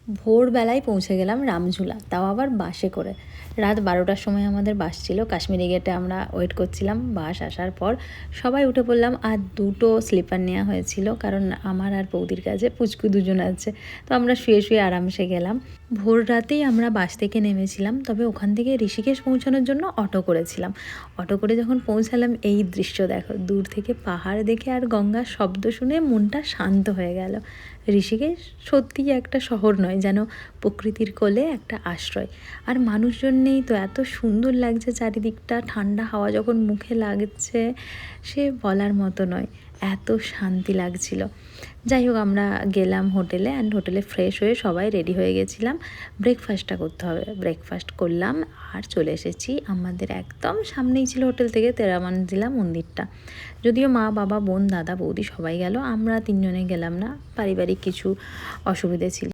ভোরবেলায় পৌঁছে গেলাম রামঝুলা, তাও আবার বাসে করে। রাত 12টার সময় আমাদের বাস ছিল। কাশ্মীরি গেটে আমরা ওয়েট করছিলাম। বাস আসার পর সবাই উঠে পড়লাম। আর দুটো স্লিপার নেওয়া হয়েছিল, কারণ আমার আর বৌদির কাছে পুচকু দুজন আছে, তো আমরা শুয়ে শুয়ে আরামসে গেলাম। ভোর রাতেই আমরা বাস থেকে নেমেছিলাম, তবে ওখান থেকে ঋষিকেশ পৌঁছানোর জন্য অটো করেছিলাম। অটো করে যখন পৌঁছালাম, এই দৃশ্য দেখো, দূর থেকে পাহাড় দেখে আর গঙ্গার শব্দ শুনে মনটা শান্ত হয়ে গেল। ঋষিকেশ সত্যিই একটা শহর নয়, যেন প্রকৃতির কোলে একটা আশ্রয়। আর মানুষজন নেই তো, এত সুন্দর লাগছে চারিদিকটা। ঠান্ডা হাওয়া যখন মুখে লাগছে, সে বলার মতো নয়, এত শান্তি লাগছিল। যাই হোক, আমরা গেলাম হোটেলে, অ্যান্ড হোটেলে ফ্রেশ হয়ে সবাই রেডি হয়ে গেছিলাম। ব্রেকফাস্টটা করতে হবে, ব্রেকফাস্ট করলাম আর চলে এসেছি। আমাদের একদম সামনেই ছিল হোটেল থেকে তেরামানজিলা মন্দিরটা। যদিও মা, বাবা, বোন, দাদা, বৌদি সবাই গেল, আমরা তিনজনে গেলাম না, পারিবারিক কিছু অসুবিধে ছিল।